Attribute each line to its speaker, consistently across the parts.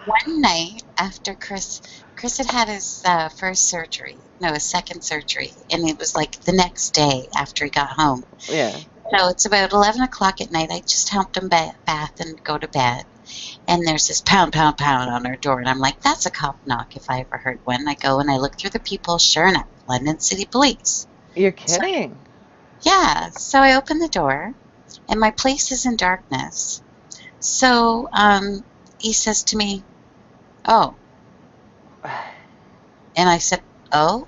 Speaker 1: one night after Chris had had his first surgery, no, his second surgery, and it was like the next day after he got home.
Speaker 2: Yeah.
Speaker 1: So it's about 11 o'clock at night. I just helped him bath and go to bed. And there's this pound, pound, pound on our door. And I'm like, that's a cop knock if I ever heard one. I go and I look through the peephole. Sure enough, London City Police.
Speaker 2: You're
Speaker 1: So,
Speaker 2: kidding.
Speaker 1: yeah. So I open the door, and my place is in darkness. So he says to me, oh. And I said, oh?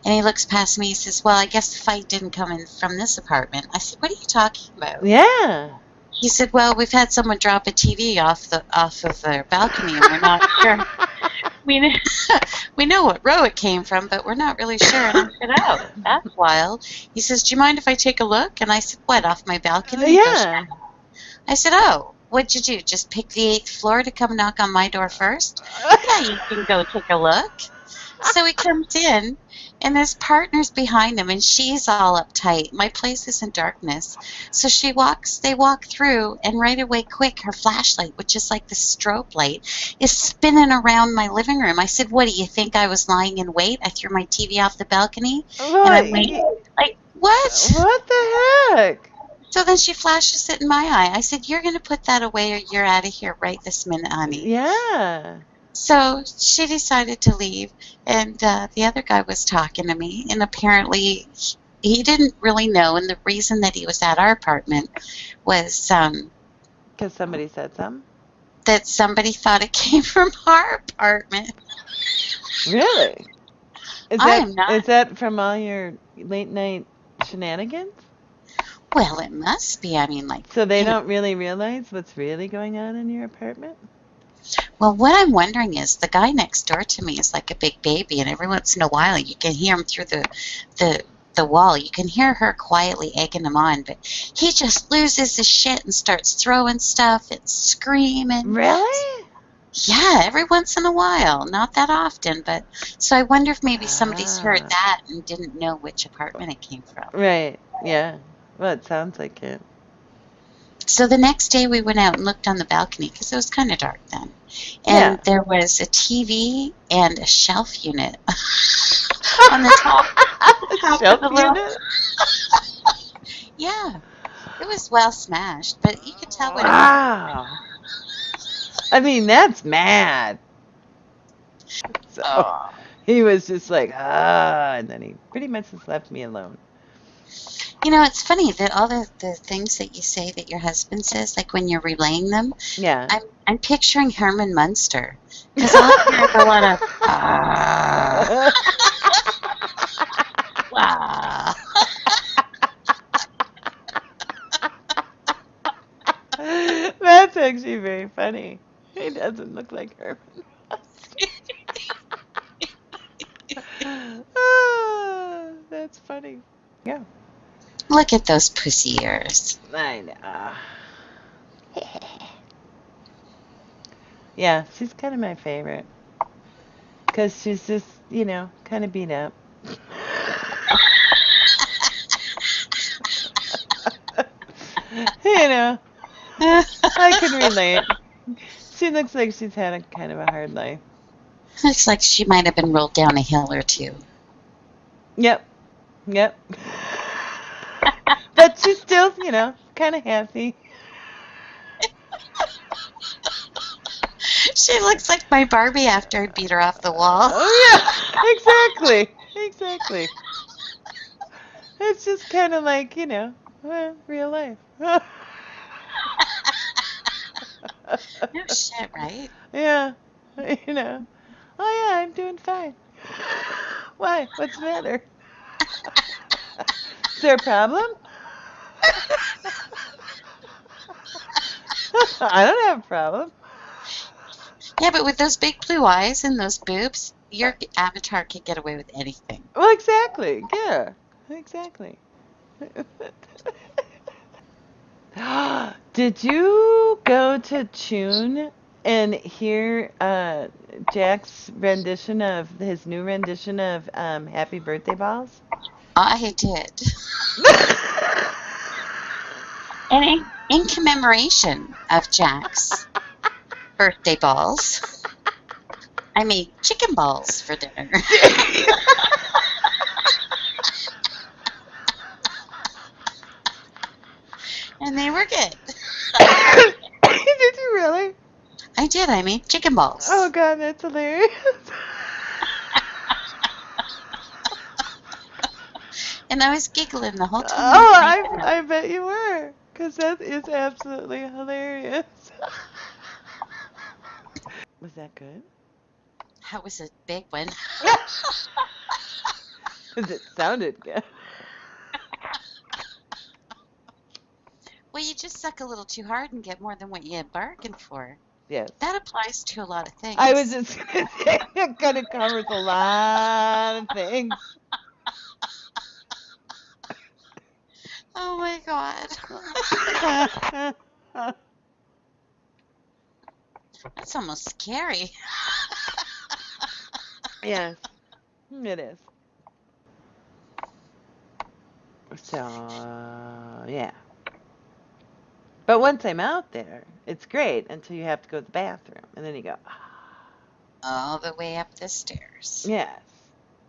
Speaker 1: And he looks past me. He says, well, I guess the fight didn't come in from this apartment. I said, what are you talking about?
Speaker 2: Yeah.
Speaker 1: He said, well, we've had someone drop a TV off of their balcony, and we're not sure. We know what row it came from, but we're not really sure. And I said, oh, that's wild. He says, do you mind if I take a look? And I said, what, off my balcony? He goes,
Speaker 2: Yeah.
Speaker 1: I said, oh, what'd you do? Just pick the 8th floor to come knock on my door first? Yeah, you can go take a look. So he comes in, and his partner's behind him, and she's all uptight. My place is in darkness. So they walk through, and right away, quick, her flashlight, which is like the strobe light, is spinning around my living room. I said, what, do you think I was lying in wait? I threw my TV off the balcony, and I'm waiting. Like, what?
Speaker 2: What the heck?
Speaker 1: So then she flashes it in my eye. I said, you're going to put that away or you're out of here right this minute, honey.
Speaker 2: Yeah.
Speaker 1: So she decided to leave, and the other guy was talking to me, and apparently he didn't really know, and the reason that he was at our apartment was
Speaker 2: Because somebody said something?
Speaker 1: that somebody thought it came from our apartment.
Speaker 2: Really?
Speaker 1: I'm not.
Speaker 2: Is that from all your late night shenanigans?
Speaker 1: Well, it must be. I mean, like.
Speaker 2: So they don't really realize what's really going on in your apartment?
Speaker 1: Well, what I'm wondering is the guy next door to me is like a big baby, and every once in a while you can hear him through the wall. You can hear her quietly egging him on, but he just loses his shit and starts throwing stuff and screaming.
Speaker 2: Really?
Speaker 1: Yeah, every once in a while. Not that often, but so I wonder if maybe somebody's heard that and didn't know which apartment it came from.
Speaker 2: Right. Yeah. Well, it sounds like it.
Speaker 1: So the next day we went out and looked on the balcony because it was kind of dark then. And there was a TV and a shelf unit on the top
Speaker 2: Shelf
Speaker 1: of the little.
Speaker 2: unit?
Speaker 1: Yeah, it was well smashed, but you could tell when
Speaker 2: Wow. I mean, that's mad. So he was just like, and then he pretty much just left me alone.
Speaker 1: You know, it's funny that all the things that you say that your husband says, like when you're relaying them,
Speaker 2: Yeah.
Speaker 1: I'm picturing Herman Munster. Because I'll hear a lot of, wow.
Speaker 2: That's actually very funny. He doesn't look like Herman Munster. That's funny. Yeah.
Speaker 1: Look at those pussy ears.
Speaker 2: I know. Yeah, she's kind of my favorite. Because she's just, kind of beat up. I can relate. She looks like she's had a kind of a hard life.
Speaker 1: Looks like she might have been rolled down a hill or two.
Speaker 2: Yep. But she's still, kind of happy.
Speaker 1: She looks like my Barbie after I beat her off the wall.
Speaker 2: Oh, yeah. Exactly. It's just kind of like, real life.
Speaker 1: No shit, right?
Speaker 2: Yeah. Oh, yeah, I'm doing fine. Why? What's the matter? Is there a problem? I don't have a problem.
Speaker 1: Yeah, but with those big blue eyes and those boobs, your avatar can get away with anything.
Speaker 2: Well, exactly. Yeah. Exactly. Did you go to Tune and hear Jack's his new rendition of Happy Birthday Balls?
Speaker 1: I did. And in commemoration of Jack's birthday balls, I made chicken balls for dinner. And they were good.
Speaker 2: Did you really?
Speaker 1: I did. I made chicken
Speaker 2: Oh
Speaker 1: balls.
Speaker 2: God, that's hilarious.
Speaker 1: And I was giggling the whole time I was
Speaker 2: Oh,
Speaker 1: making them.
Speaker 2: I bet you were, because that is absolutely hilarious. Was that good?
Speaker 1: That was a big one.
Speaker 2: Because it sounded good.
Speaker 1: Well, you just suck a little too hard and get more than what you bargained for.
Speaker 2: Yes.
Speaker 1: That applies to a lot of
Speaker 2: I was
Speaker 1: things.
Speaker 2: just gonna say it kind of covers a lot of things.
Speaker 1: Oh my God. That's almost scary.
Speaker 2: Yes, it is. So, yeah. But once I'm out there, it's great until you have to go to the bathroom. And then you go,
Speaker 1: All the way up the stairs.
Speaker 2: yes.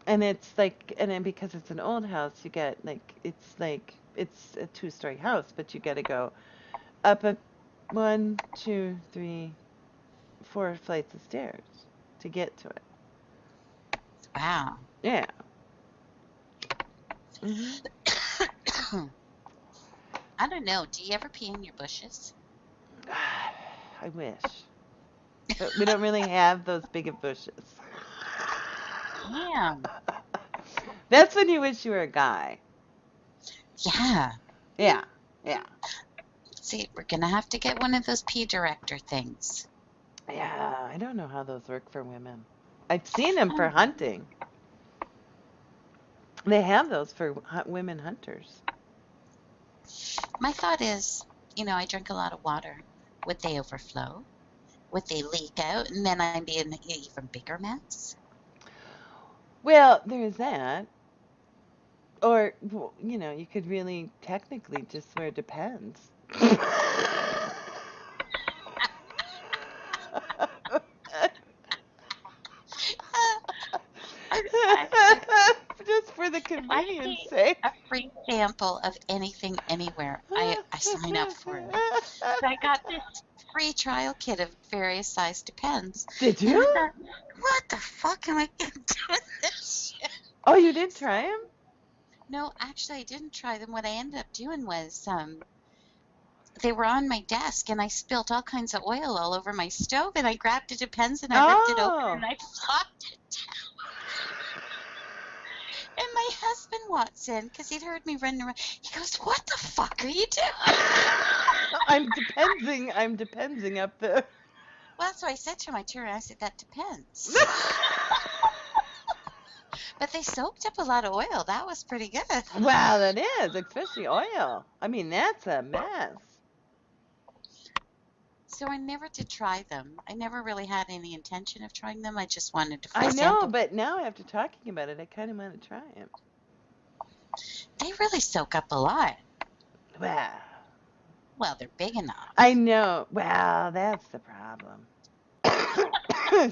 Speaker 2: And it's like, and then because it's an old house, you get it's a two-story house, but you got to go up a 1, 2, 3, 4 flights of stairs to get to it.
Speaker 1: Wow.
Speaker 2: Yeah. Hmm.
Speaker 1: I don't know. Do you ever pee in your bushes?
Speaker 2: I wish. But we don't really have those big of bushes.
Speaker 1: Damn.
Speaker 2: That's when you wish you were a guy.
Speaker 1: Yeah.
Speaker 2: Yeah. Yeah.
Speaker 1: See, we're gonna have to get one of those pee director things.
Speaker 2: Yeah. I don't know how those work for women. I've seen them for
Speaker 1: Oh,
Speaker 2: hunting. They have those for women hunters.
Speaker 1: my thought is, I drink a lot of water. Would they overflow? Would they leak out and then I'd be in an even bigger mess?
Speaker 2: Well, there's that. Or, you could really technically just swear it depends.
Speaker 1: I,
Speaker 2: Just for the
Speaker 1: if I
Speaker 2: convenience
Speaker 1: see
Speaker 2: sake.
Speaker 1: a free sample of anything anywhere, I sign up for it. So I got this free trial kit of various size Depends,
Speaker 2: Did
Speaker 1: and I
Speaker 2: you?
Speaker 1: thought, what the fuck am I gonna do with this shit?
Speaker 2: Oh, you did try them?
Speaker 1: No, actually, I didn't try them. What I ended up doing was, they were on my desk, and I spilt all kinds of oil all over my stove, and I grabbed it Depends, and I ripped it open,
Speaker 2: Oh.
Speaker 1: and I flopped it. And my husband walks in because he'd heard me running around. He goes, "What the fuck are you doing?"
Speaker 2: I'm depending up there.
Speaker 1: Well, that's what I said to him. I turned around and I said, "That depends." But they soaked up a lot of oil. That was pretty good.
Speaker 2: Wow, that is, especially oil. I mean, that's a mess.
Speaker 1: So I never did try them. I never really had any intention of trying them. I just wanted a free
Speaker 2: I know,
Speaker 1: sample.
Speaker 2: but now after talking about it, I kind of want to try them.
Speaker 1: They really soak up a lot.
Speaker 2: Wow.
Speaker 1: Well, they're big
Speaker 2: I
Speaker 1: enough.
Speaker 2: know. Wow, that's the problem.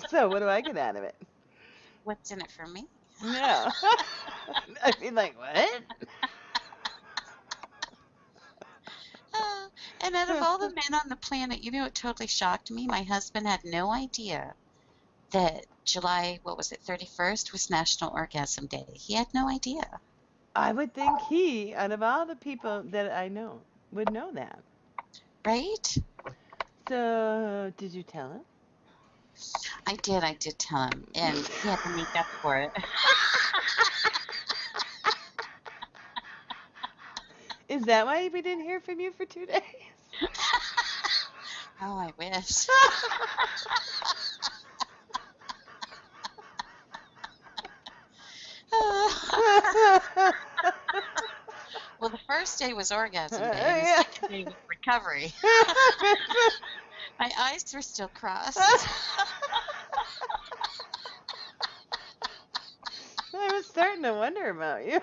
Speaker 2: So, what do I get out of it?
Speaker 1: What's in it for me?
Speaker 2: No. I mean, like, what?
Speaker 1: Uh, and out of all the men on the planet, it totally shocked me. My husband had no idea that July, what was it, 31st was National Orgasm Day. He had no idea,
Speaker 2: I would think he, out of all the people that I know, would know that.
Speaker 1: right?
Speaker 2: So, did you tell him?
Speaker 1: I did tell him, and he had to make up for it.
Speaker 2: Is that why we didn't hear from you for 2 days?
Speaker 1: Oh, I wish. Well, the first day was orgasm day, and the
Speaker 2: Yeah.
Speaker 1: second day was recovery. My eyes were still crossed.
Speaker 2: I was starting to wonder about you.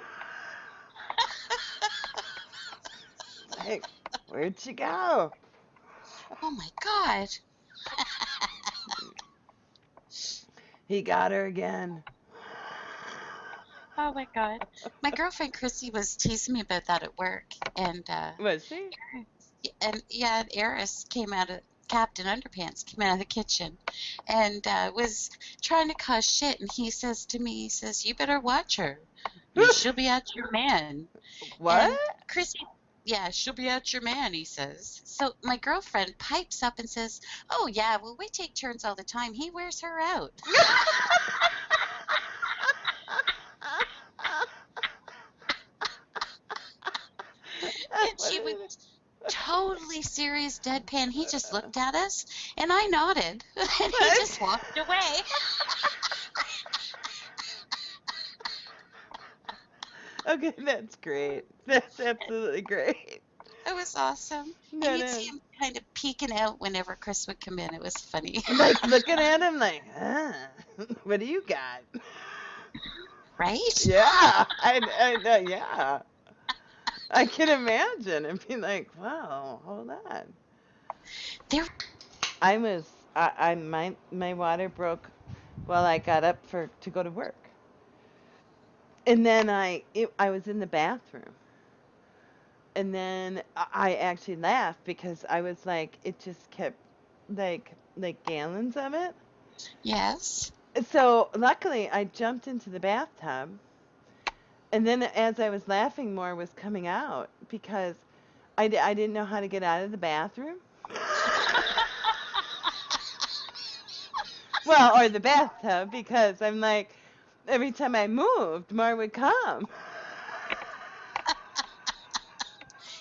Speaker 2: Like, where'd she go?
Speaker 1: Oh my God.
Speaker 2: He got her again.
Speaker 1: Oh my God. My girlfriend Chrissy was teasing me about that at work, and
Speaker 2: Was she?
Speaker 1: yeah, Eris came out of Captain Underpants came out of the kitchen, and was trying to cause shit. And he says to me, he says, "You better watch her. She'll be at your man."
Speaker 2: What?
Speaker 1: And Chrissy, yeah, she'll be at your man, he says. So my girlfriend pipes up and says, "Oh yeah, well we take turns all the time. He wears her out." And
Speaker 2: What
Speaker 1: she was
Speaker 2: is
Speaker 1: totally serious, deadpan. He just looked at us, and I nodded, and he
Speaker 2: it?
Speaker 1: just walked away.
Speaker 2: Okay, that's great. That's absolutely great.
Speaker 1: It was awesome. And
Speaker 2: That
Speaker 1: you'd see
Speaker 2: is.
Speaker 1: him kind of peeking out whenever Chris would come in. It was funny.
Speaker 2: Like looking at him like, what do you got?
Speaker 1: Right?
Speaker 2: Yeah, yeah. I can imagine and be like, wow, hold on.
Speaker 1: There.
Speaker 2: I was, my water broke while I got up to go to work, and then I was in the bathroom, and then I actually laughed because I was like, it just kept like gallons of it.
Speaker 1: Yes.
Speaker 2: So luckily, I jumped into the bathtub, and then as I was laughing, more was coming out because I didn't know how to get out of the bathroom. Well, or the bathtub, because I'm like, every time I moved, more would come.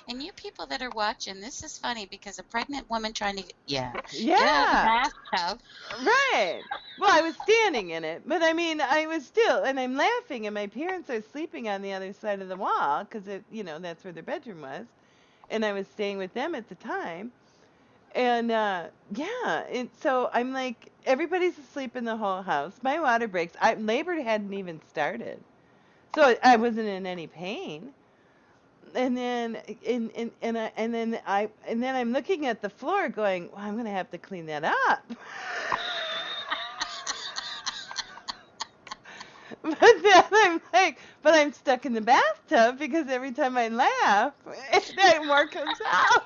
Speaker 1: And you people that are watching, this is funny because a pregnant woman trying to get out of the
Speaker 2: Yeah,
Speaker 1: bathtub.
Speaker 2: right. Well, I was standing in it, but I mean, I was still, and I'm laughing, and my parents are sleeping on the other side of the wall because that's where their bedroom was, and I was staying with them at the time. And yeah, so I'm like, everybody's asleep in the whole house. My water breaks. Labor hadn't even started, so I wasn't in any pain. And then and then I'm looking at the floor, going, well, I'm gonna have to clean that up. But then I'm like, but I'm stuck in the bathtub because every time I laugh, more comes out.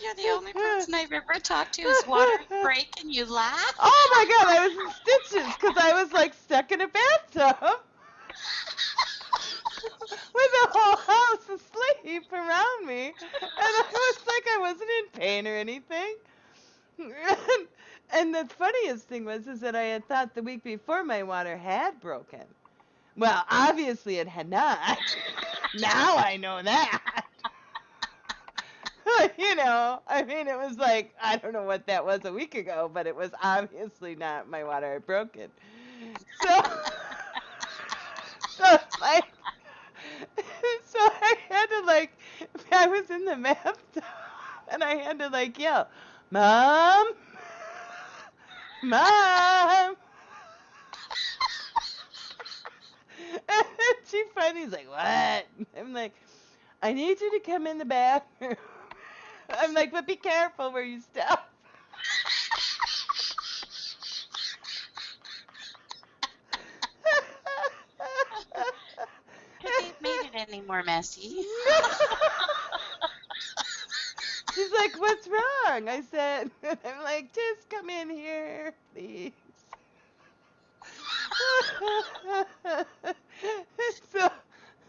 Speaker 1: You're the only person I've ever talked to whose water break and you laugh.
Speaker 2: Oh my god, I was in stitches because I was like stuck in a bathtub with the whole house asleep around me, and I was like, I wasn't in pain or anything. And the funniest thing is that I had thought the week before my water had broken. Well, obviously it had not. Now I know that. I mean, it was like, I don't know what that was a week ago, but it was obviously not my water had broken. So, so like, so I had to like, I was in the bathtub, and I had to like yell, Mom, Mom. And she finally's like, what? I'm like, I need you to come in the bathroom. I'm like, but be careful where you step.
Speaker 1: Could they have made it any more messy?
Speaker 2: She's like, what's wrong? I said, I'm like, just come in here, please. So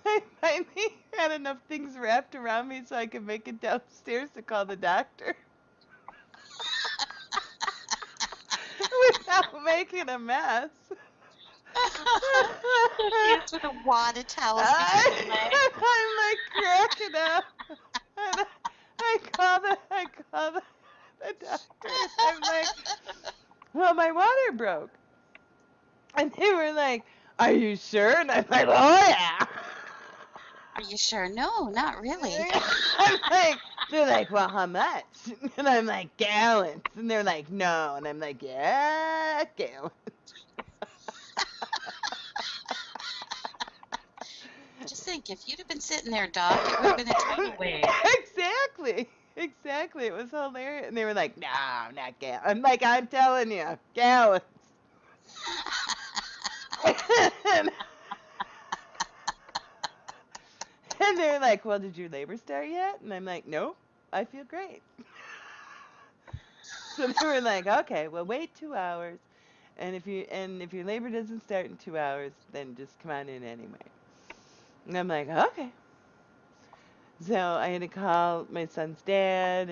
Speaker 2: I finally had enough things wrapped around me so I could make it downstairs to call the doctor without making a mess.
Speaker 1: So she is with a wad of towels between her legs.
Speaker 2: I'm like cracking up. And I call the doctor. I'm like, well, my water broke. And they were like, are you sure? And I'm like, oh yeah.
Speaker 1: Are you sure? No, not really.
Speaker 2: I'm like, they're like, well, how much? And I'm like, gallons. And they're like, no. And I'm like, yeah, gallons.
Speaker 1: Just think, if you'd have been sitting there, Doc, it would have been a total wave.
Speaker 2: Exactly. Exactly. It was hilarious. And they were like, no, not Gal. I'm like, I'm telling you, Gallus. and, and they're like, well, did your labor start yet? And I'm like, nope, I feel great. So they were like, okay, well, wait 2 hours. And if your labor doesn't start in 2 hours, then just come on in anyway. And I'm like, okay. So I had to call my son's dad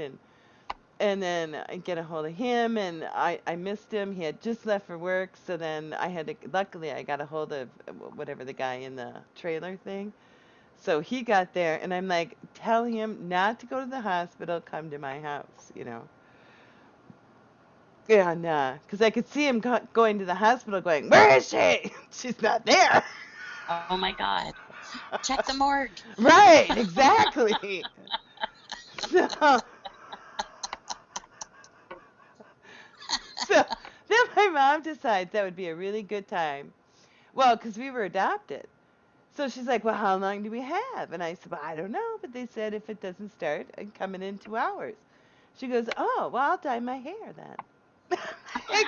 Speaker 2: and then I get a hold of him and I missed him. He had just left for work, so then I had to luckily I got a hold of whatever the guy in the trailer thing. So he got there and I'm like, tell him not to go to the hospital, come to my house, you know. And because I could see him going to the hospital going, where is she? She's not there.
Speaker 1: Oh my God. Check the morgue.
Speaker 2: Right, exactly. So, so then my mom decides that would be a really good time. Well, because we were adopted. So she's like, well, how long do we have? And I said, well, I don't know, but they said if it doesn't start, I'm coming in 2 hours. She goes, oh, well, I'll dye my hair then. Like,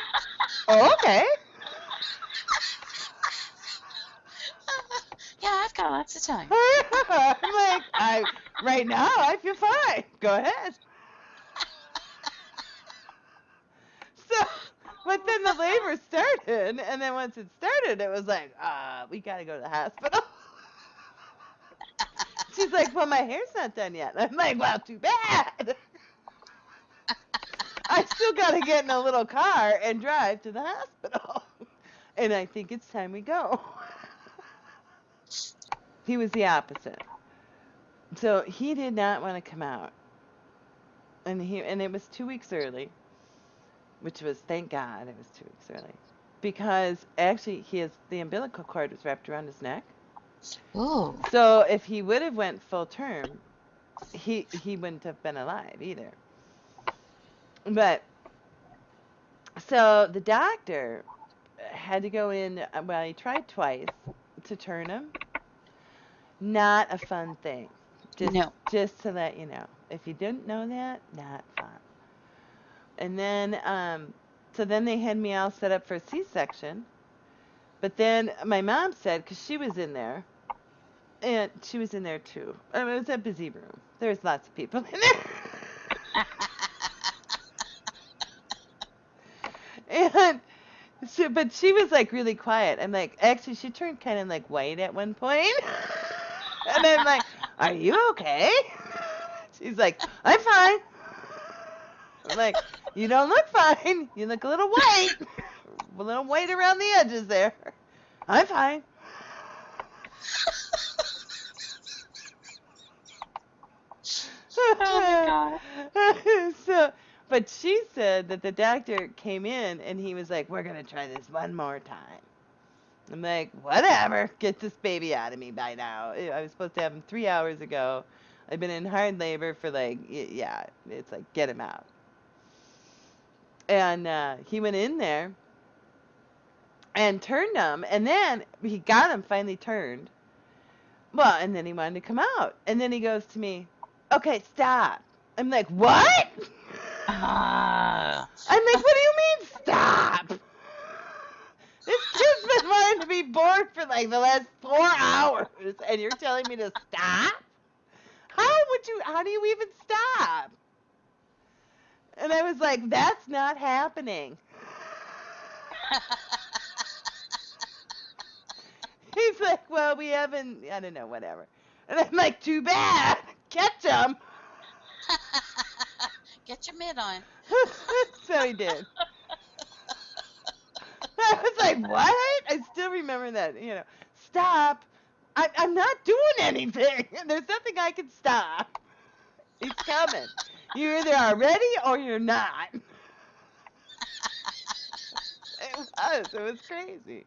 Speaker 2: oh, okay.
Speaker 1: Yeah, I've got lots of time.
Speaker 2: I'm like, right now I feel fine. Go ahead. So, but then the labor started, and then once it started, it was like, we gotta go to the hospital. She's like, well, my hair's not done yet. I'm like, well, too bad. I still gotta get in a little car and drive to the hospital. And I think it's time we go. He was the opposite. So he did not want to come out. And it was 2 weeks early, which was, thank God it was 2 weeks early. Because actually the umbilical cord was wrapped around his neck.
Speaker 1: Ooh.
Speaker 2: So if he would have went full term, he wouldn't have been alive either. But so the doctor had to go in. Well, he tried twice to turn him. Not a fun thing.
Speaker 1: No.
Speaker 2: Just to let you know, if you didn't know that, not fun. And then so then they had me all set up for a C-section. But then my mom said, because she was in there, and she was in there too. I mean, it was a busy room. There was lots of people in there. And but she was like really quiet. I'm like, actually, she turned kind of like white at one point. And I'm like, are you okay? She's like, I'm fine. I'm like, you don't look fine. You look a little white. A little white around the edges there. I'm fine.
Speaker 1: Oh my God.
Speaker 2: So, but she said that the doctor came in and he was like, we're going to try this one more time. I'm like, whatever. Get this baby out of me by now. I was supposed to have him 3 hours ago. I've been in hard labor for like, yeah, it's like, get him out. And he went in there and turned him. And then he got him finally turned. Well, and then he wanted to come out. And then he goes to me, okay, stop. I'm like, what? I'm like, what do you mean, stop? This kid's been wanting to be born for like the last 4 hours, and you're telling me to stop? How do you even stop? And I was like, that's not happening. He's like, well, we haven't, I don't know, whatever. And I'm like, too bad. Catch him.
Speaker 1: Get your mitt on.
Speaker 2: So he did. I was like, what? I still remember that, stop. I'm not doing anything. There's nothing I can stop. He's coming. You either are ready or you're not. It was crazy.